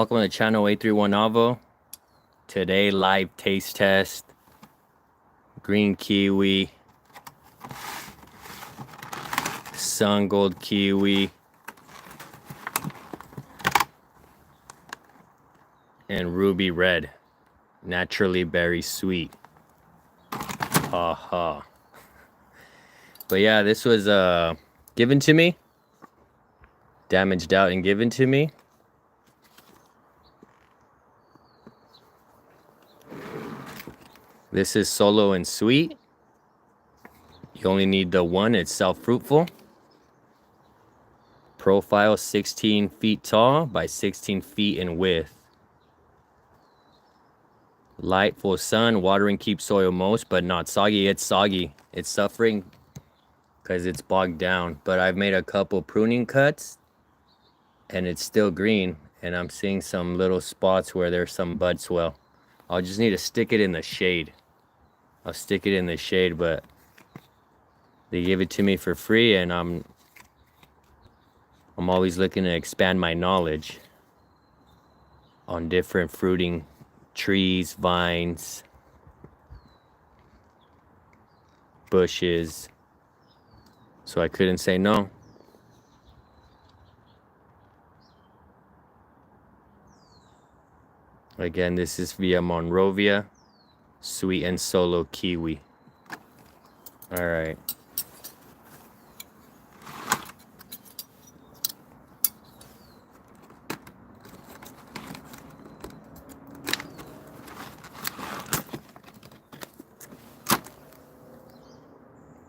Welcome to the channel, 831 Avo. Today, live taste test. Green kiwi. Sun gold kiwi. And ruby red. Naturally berry sweet. Ha ha. But yeah, this was given to me. Damaged out and given to me. This is solo and sweet. You only need the one, it's self-fruitful. Profile 16 feet tall by 16 feet in width. Light, full sun, watering keeps soil moist, but not soggy. It's soggy. It's suffering because it's bogged down. But I've made a couple pruning cuts and it's still green. And I'm seeing some little spots where there's some bud swell. I'll just need to stick it in the shade. I'll stick it in the shade, but they give it to me for free, and I'm always looking to expand my knowledge on different fruiting trees, vines, bushes. So I couldn't say no. Again, this is via Monrovia. Sweet and solo kiwi. All right.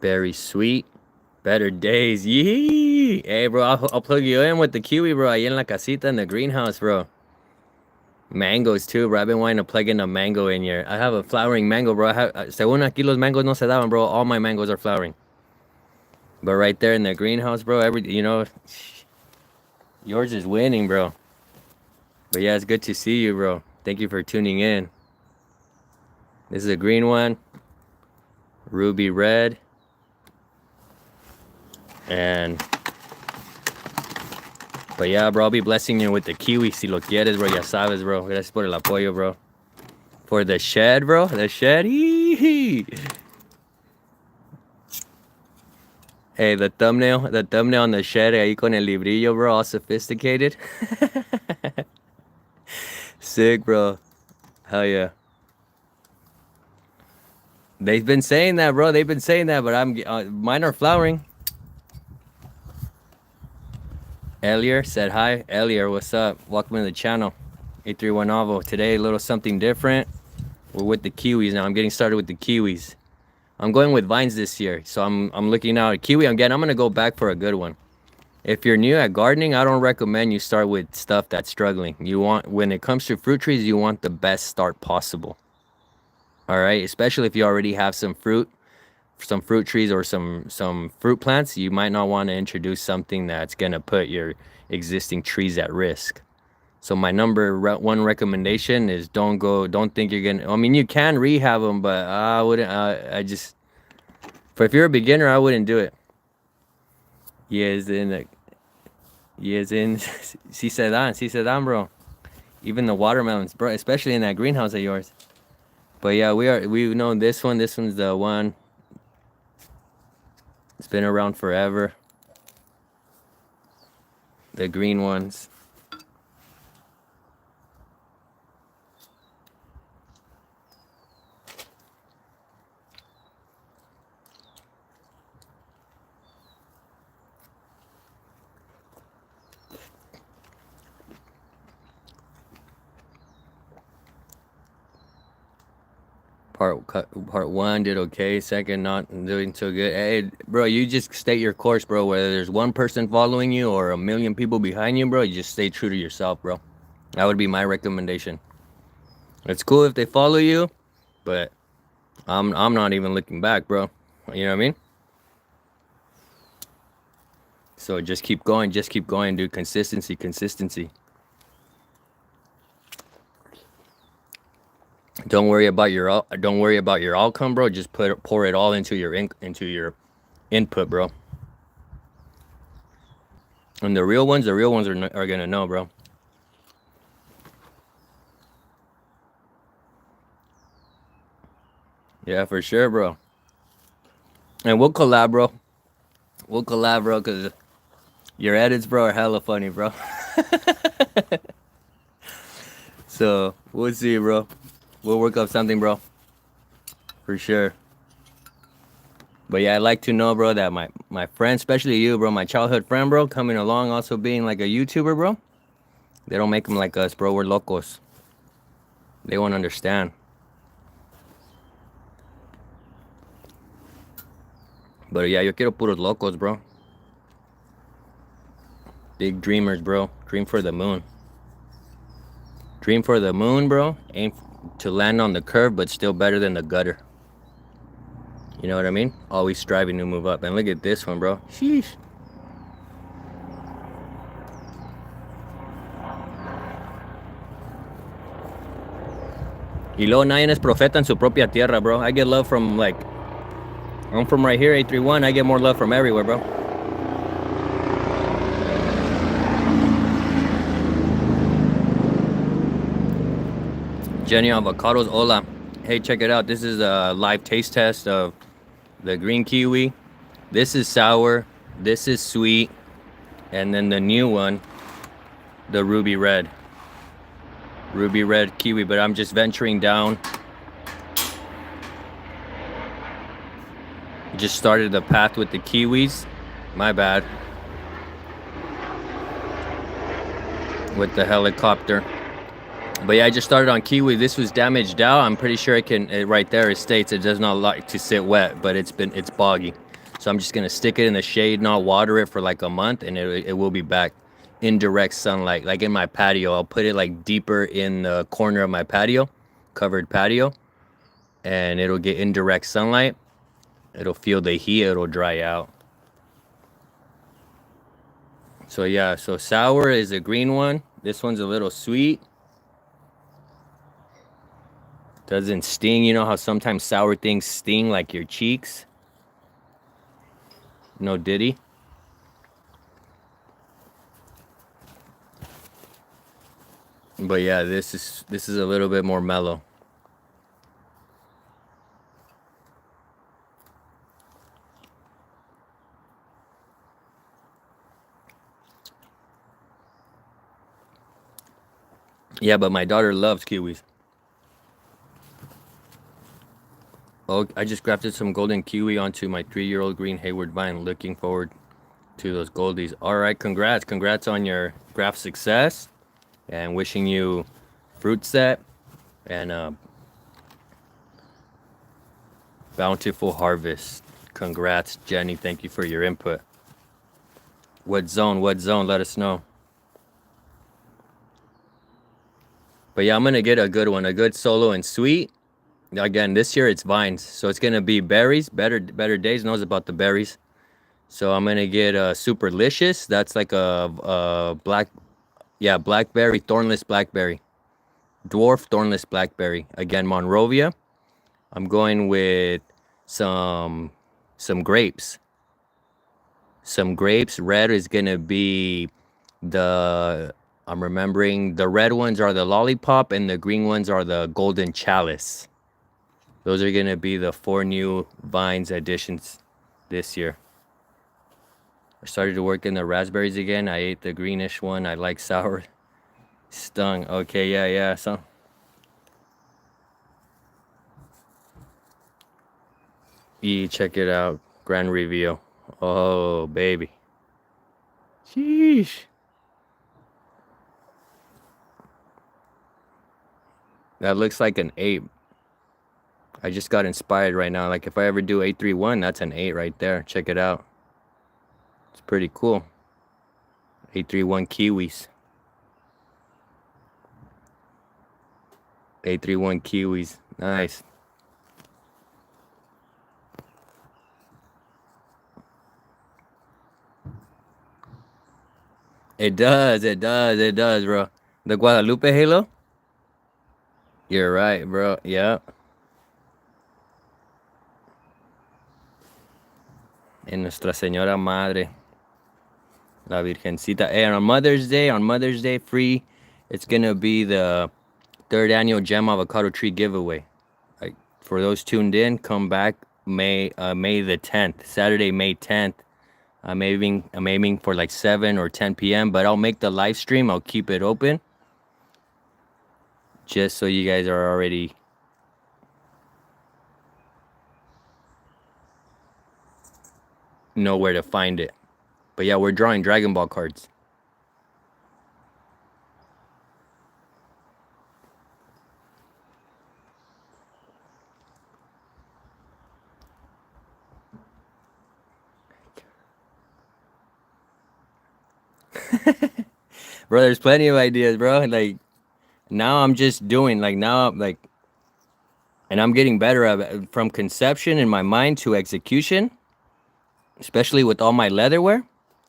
Very sweet. Better days. Yee! Hey, bro, I'll plug you in with the kiwi, bro. Ahí en la casita in the greenhouse, bro. Mangoes too, bro. I've been wanting to plug in a mango in here. I have a flowering mango, bro. Según aquí los mangos no se daban, bro. All my mangoes are flowering. But right there in the greenhouse, bro, yours is winning, bro. But yeah, it's good to see you, bro. Thank you for tuning in. This is a green one. Ruby red. But yeah, bro, I'll be blessing you with the kiwi si lo quieres, bro. Ya sabes, bro. Gracias por el apoyo, bro. For the shed, bro. The shed. Hey, the thumbnail on the shed ahí con el librillo, bro. All sophisticated. Sick, bro. Hell yeah. They've been saying that, bro. They've been saying that, but mine are flowering. Elier said hi. Elier, what's up? Welcome to the channel. 831 Avo. Today, a little something different. We're with the kiwis now. I'm getting started with the kiwis. I'm going with vines this year, so I'm looking out at kiwi. I'm gonna go back for a good one. If you're new at gardening, I don't recommend you start with stuff that's struggling. When it comes to fruit trees, you want the best start possible. All right, especially if you already have some fruit trees or some fruit plants. You might not want to introduce something that's gonna put your existing trees at risk. So my number one recommendation is don't think you're gonna, I mean, you can rehab them, but I wouldn't. If you're a beginner, I wouldn't do it. Si se dan, bro. Even the watermelons, bro, especially in that greenhouse of yours. But yeah, we know this one. This one's the one. It's been around forever. The green ones. Part one did okay. Second, not doing so good. Hey, bro, you just state your course, bro. Whether there's one person following you or a million people behind you, bro, you just stay true to yourself, bro. That would be my recommendation. It's cool if they follow you, but I'm not even looking back, bro. You know what I mean? So just keep going, dude. Consistency. Don't worry about your outcome, bro. Just pour it all into your input, bro. And the real ones are gonna know, bro. Yeah, for sure, bro. And we'll collab, bro. We'll collab, bro, because your edits, bro, are hella funny, bro. So we'll see, bro. We'll work up something, bro. For sure. But yeah, I'd like to know, bro, that my friend, especially you, bro, my childhood friend, bro, coming along, also being like a YouTuber, bro. They don't make them like us, bro. We're locos. They won't understand. But yeah, yo quiero puros locos, bro. Big dreamers, bro. Dream for the moon. Dream for the moon, bro. Aim to land on the curve, but still better than the gutter. You know what I mean? Always striving to move up. And look at this one, bro. Sheesh. Y luego nadie es profeta en su propia tierra, bro. I get love from, like, I'm from right here, 831. I get more love from everywhere, bro. Jenny Avocados, hola. Hey, check it out. This is a live taste test of the green kiwi. This is sour. This is sweet. And then the new one, the ruby red. Ruby red kiwi, but I'm just venturing down. Just started the path with the kiwis. My bad. With the helicopter. But yeah, I just started on kiwi. This was damaged out. I'm pretty sure it can, right there it states it does not like to sit wet, but it's boggy. So I'm just gonna stick it in the shade, not water it for like a month, and it will be back in direct sunlight. Like in my patio, I'll put it like deeper in the corner of my patio, covered patio, and it'll get indirect sunlight. It'll feel the heat, it'll dry out. So yeah, so sour is a green one. This one's a little sweet. Doesn't sting. You know how sometimes sour things sting, like your cheeks? No diddy. But yeah, this is a little bit more mellow. Yeah, but my daughter loves kiwis. Oh, I just grafted some golden kiwi onto my 3-year-old green Hayward vine. Looking forward to those goldies. All right, congrats on your graft success, and wishing you fruit set and bountiful harvest. Congrats, Jenny. Thank you for your input. What zone? Let us know. But yeah, I'm gonna get a good one, a good solo and sweet. Again, this year it's vines, so it's gonna be berries. Better Days knows about the berries. So I'm gonna get a Superlicious. That's like a blackberry, thornless blackberry, dwarf thornless blackberry. Again, Monrovia. I'm going with some grapes. Some grapes. Red is gonna be I'm remembering the red ones are the lollipop and the green ones are the golden chalice. Those are gonna be the 4 new vines additions this year. I started to work in the raspberries again. I ate the greenish one. I like sour. Stung. Okay, yeah. So check it out. Grand reveal. Oh, baby. Sheesh. That looks like an 8. I just got inspired right now. Like if I ever do 831, that's an 8 right there. Check it out. It's pretty cool. 831 kiwis. 831 kiwis. Nice. It does, bro. The Guadalupe halo? You're right, bro. Yeah. En Nuestra Señora Madre. La Virgencita. Hey, on Mother's Day, free. It's gonna be the 3rd annual gem avocado tree giveaway. Like For those tuned in, come back May the 10th, Saturday, May 10th. I'm aiming for like 7 or 10 p.m. But I'll make the live stream. I'll keep it open, just so you guys are already know where to find it. But yeah, we're drawing Dragon Ball cards. Bro, there's plenty of ideas, bro. Like, now I'm just doing, like, now, like, and I'm getting better at it, from conception in my mind to execution, especially with all my leatherware.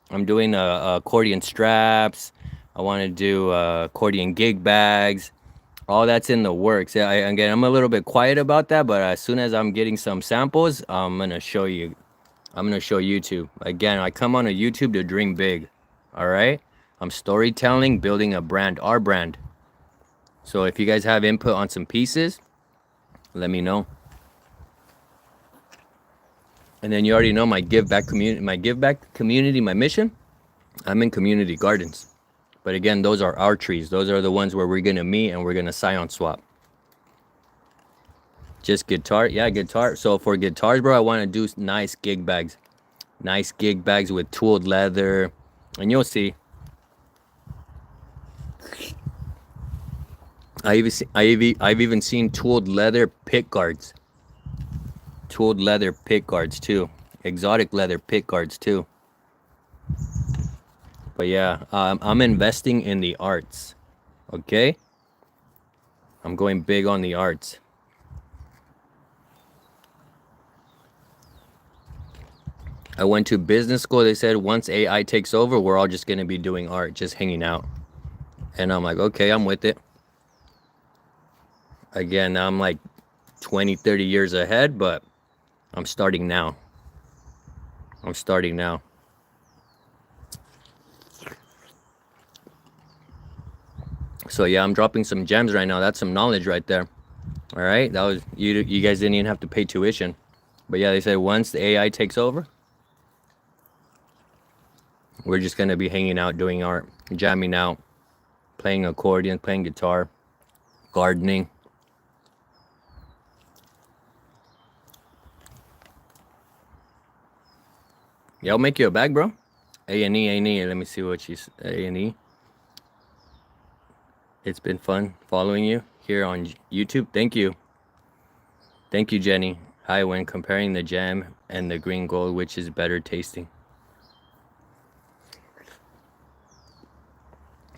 I'm doing accordion straps. I want to do accordion gig bags. All that's in the works. Yeah, again, I'm a little bit quiet about that, but as soon as I'm getting some samples, I'm gonna show you. I'm gonna show YouTube. Again, I come on a YouTube to dream big. All right. I'm storytelling, building a brand, our brand. So if you guys have input on some pieces, let me know. And then you already know my give back community, my mission. I'm in community gardens. But again, those are our trees. Those are the ones where we're gonna meet and we're gonna scion swap. Just guitar, yeah, guitar. So for guitars, bro, I want to do nice gig bags with tooled leather, and you'll see. I've even seen tooled leather pick guards. Tooled leather pick guards too. Exotic leather pick guards too. But yeah, I'm investing in the arts. Okay? I'm going big on the arts. I went to business school. They said once AI takes over, we're all just going to be doing art, just hanging out. And I'm like, okay, I'm with it. Again, I'm like 20, 30 years ahead, but I'm starting now. So yeah, I'm dropping some gems right now. That's some knowledge right there. All right, that was you guys didn't even have to pay tuition. But yeah, they said once the AI takes over, we're just going to be hanging out, doing art, jamming out, playing accordion, playing guitar, gardening. Yeah, I'll make you a bag, bro. A&E. Let me see what she's A&E. It's been fun following you here on YouTube. Thank you. Thank you, Jenny. Hi, when comparing the jam and the green gold, which is better tasting?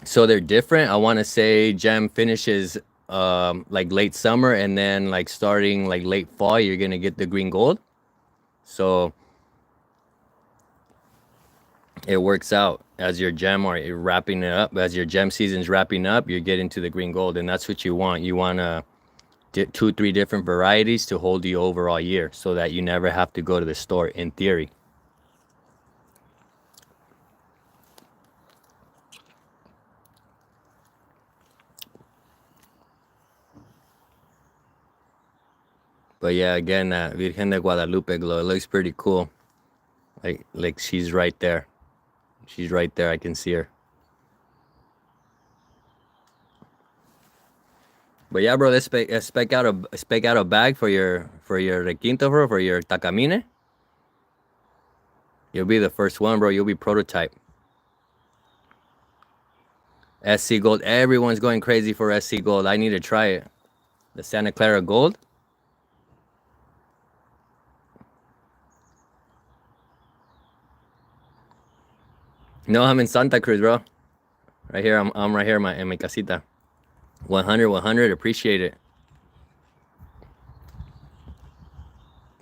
So they're different. I want to say jam finishes like late summer, and then like starting like late fall, you're going to get the green gold. So it works out as your gem or you're wrapping it up, as your gem season's wrapping up, you're getting to the green gold, and that's what you want. You want to 2-3 different varieties to hold you over all year, so that you never have to go to the store, in theory. But yeah, again, that Virgen de Guadalupe glow, it looks pretty cool. Like she's right there. She's right there. I can see her. But yeah, bro, let's spec out a bag for your requinto, bro, for your takamine. You'll be the first one, bro. You'll be prototype. SC Gold. Everyone's going crazy for SC Gold. I need to try it. The Santa Clara Gold. No, I'm in Santa Cruz, bro. Right here. I'm right here in my casita. 100. Appreciate it.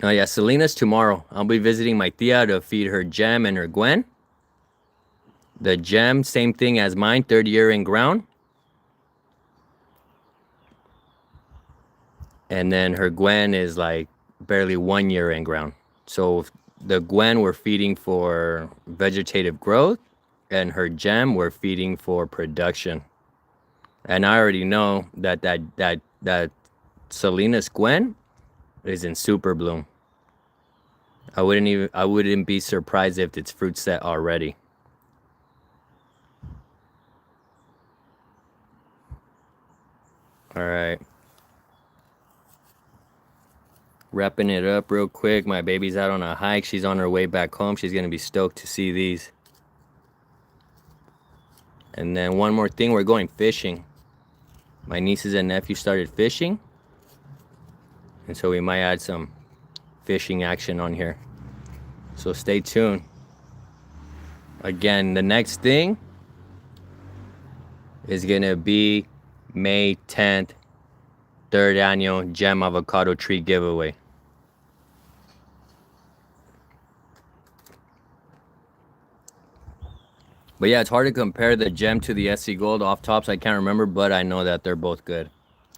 Oh yeah, Selena's tomorrow. I'll be visiting my tia to feed her Gem and her Gwen. The Gem, same thing as mine, 3rd year in ground. And then her Gwen is like barely 1 year in ground. So the Gwen we're feeding for vegetative growth, and her Gem we're feeding for production. And I already know that Selena's Gwen is in super bloom. I wouldn't be surprised if it's fruit set already. All right. Wrapping it up real quick. My baby's out on a hike. She's on her way back home. She's gonna be stoked to see these. And then one more thing, we're going fishing. My nieces and nephews started fishing, and so we might add some fishing action on here. So stay tuned. Again, the next thing is gonna be May 10th, 3rd annual Gem Avocado Tree Giveaway. But yeah, it's hard to compare the Gem to the SC Gold. Off tops, I can't remember, but I know that they're both good.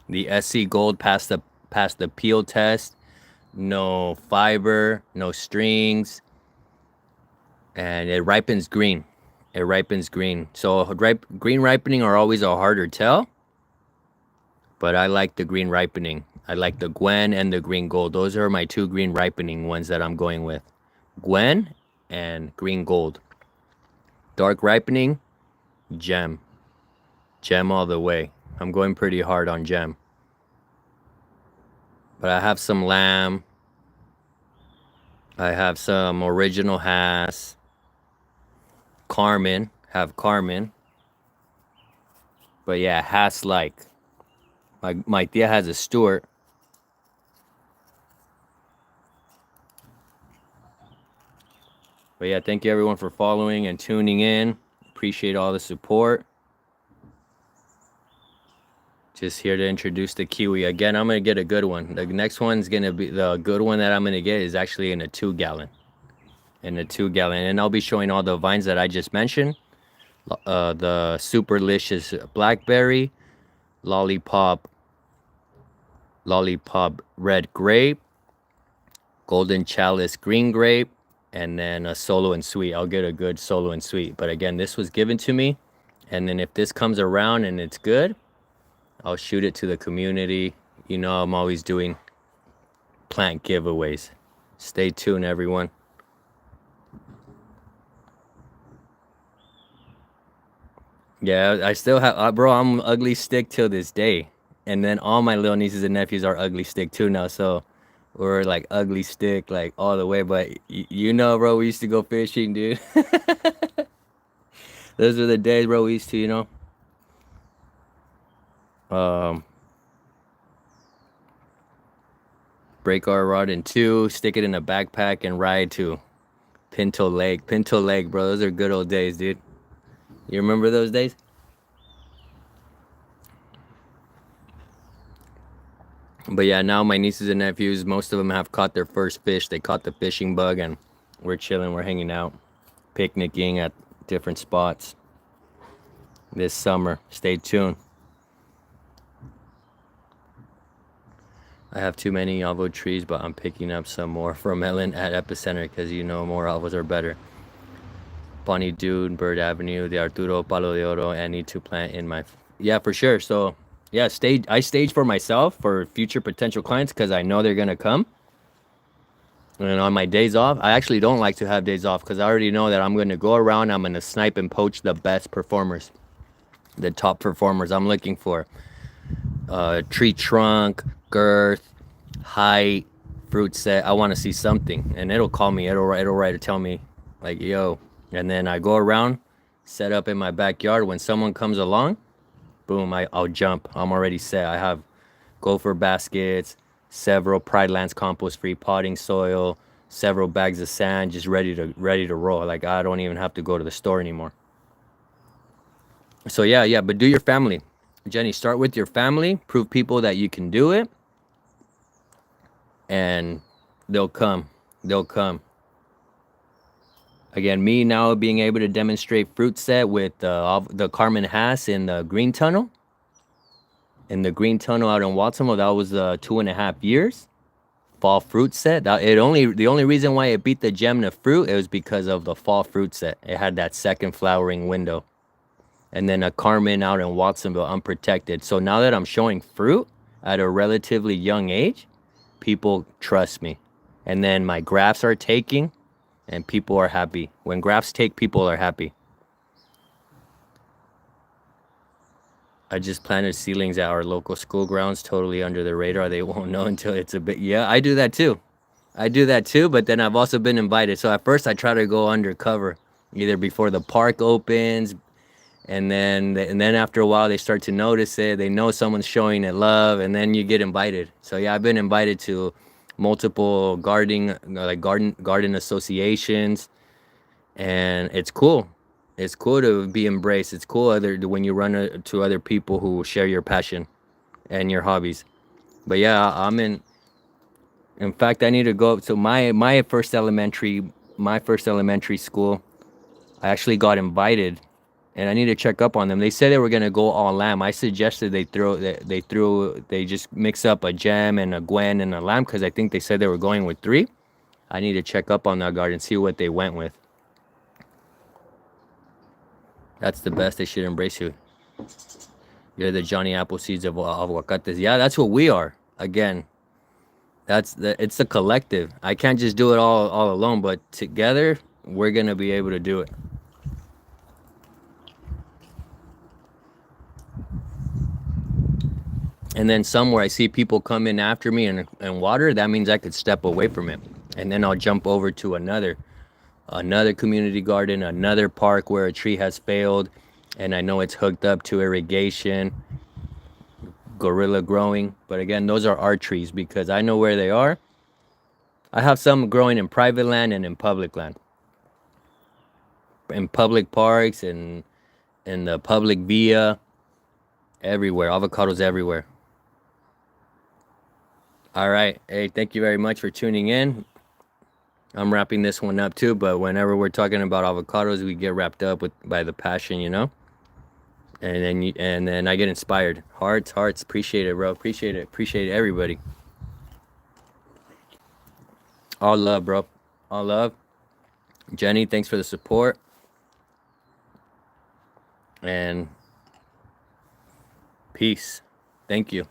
The SC Gold passed the peel test. No fiber, no strings, and it ripens green. It ripens green. So green ripening are always a harder tell, but I like the green ripening. I like the Gwen and the green gold. Those are my two green ripening ones that I'm going with. Gwen and green gold. Dark ripening, Gem. Gem all the way. I'm going pretty hard on Gem. But I have some lamb. I have some original Hass. Carmen. Have Carmen. But yeah, Hass like. My tia has a Stewart. But yeah, thank you everyone for following and tuning in. Appreciate all the support. Just here to introduce the kiwi. Again, I'm going to get a good one. The next one's going to be, the good one that I'm going to get is actually in a 2-gallon. In a 2-gallon. And I'll be showing all the vines that I just mentioned. The Superlicious Blackberry, Lollipop Red Grape, Golden Chalice Green Grape, and then a Solo and Sweet. I'll get a good Solo and Sweet. But again, this was given to me. And then if this comes around and it's good, I'll shoot it to the community. You know, I'm always doing plant giveaways. Stay tuned, everyone. Yeah, I still have, bro, I'm ugly stick till this day. And then all my little nieces and nephews are ugly stick too now. So we're like ugly stick, like all the way. But you know, bro, we used to go fishing, dude. Those were the days, bro, we used to, you know. Break our rod in two, stick it in a backpack, and ride to Pinto Lake. Pinto Lake, bro. Those are good old days, dude. You remember those days? But yeah, now my nieces and nephews, most of them have caught their first fish. They caught the fishing bug, and we're chilling. We're hanging out, picnicking at different spots this summer. Stay tuned. I have too many avo trees, but I'm picking up some more from Ellen at Epicenter because you know more avos are better. Bonnie Dude, Bird Avenue, the Arturo Palo de Oro, and need to plant in my... Yeah, for sure. So yeah, I stage for myself for future potential clients because I know they're gonna come. And on my days off, I actually don't like to have days off because I already know that I'm gonna go around, I'm gonna snipe and poach the best performers, the top performers. I'm looking for tree trunk, girth, height, fruit set. I want to see something, and it'll call me. It'll write to tell me like, yo. And then I go around, set up in my backyard. When someone comes along, boom, I'll jump. I'm already set. I have gopher baskets, several Pride Lands compost-free potting soil, several bags of sand, just ready to roll. Like I don't even have to go to the store anymore. So yeah, but do your family. Jenny, start with your family. Prove people that you can do it, and they'll come. They'll come. Again, me now being able to demonstrate fruit set with the Carmen Hass in the green tunnel. In the green tunnel out in Watsonville, that was 2.5 years. Fall fruit set. The only reason why it beat the Gem to fruit, it was because of the fall fruit set. It had that second flowering window. And then a Carmen out in Watsonville, unprotected. So now that I'm showing fruit at a relatively young age, people trust me. And then my grafts are taking and people are happy. When grafts take, people are happy. I just planted ceilings at our local school grounds, totally under the radar. They won't know until it's a bit. Yeah, I do that too. I do that too, but then I've also been invited. So at first I try to go undercover, either before the park opens, and then after a while they start to notice it. They know someone's showing it love, and then you get invited. So yeah, I've been invited to multiple garden associations, and it's cool. It's cool to be embraced. It's cool when you run to other people who share your passion and your hobbies. But yeah, I'm in. In fact, I need to go. So my first elementary school, I actually got invited, and I need to check up on them. They said they were gonna go all lamb. I suggested they just mix up a gem and a Gwen and a lamb, because I think they said they were going with 3. I need to check up on that garden, see what they went with. That's the best. They should embrace you. You're the Johnny Appleseeds of aguacates. Yeah, that's what we are. Again, it's a collective. I can't just do it all alone, but together we're gonna be able to do it. And then somewhere I see people come in after me and water, that means I could step away from it. And then I'll jump over to another community garden, another park where a tree has failed, and I know it's hooked up to irrigation, gorilla growing. But again, those are our trees because I know where they are. I have some growing in private land and in public land. In public parks and in the public via, everywhere. Avocados everywhere. All right. Hey, thank you very much for tuning in. I'm wrapping this one up too, but whenever we're talking about avocados, we get wrapped up by the passion, and then I get inspired. Hearts, appreciate it, bro. Appreciate it, everybody. All love, bro. All love. Jenny, thanks for the support. And peace. Thank you.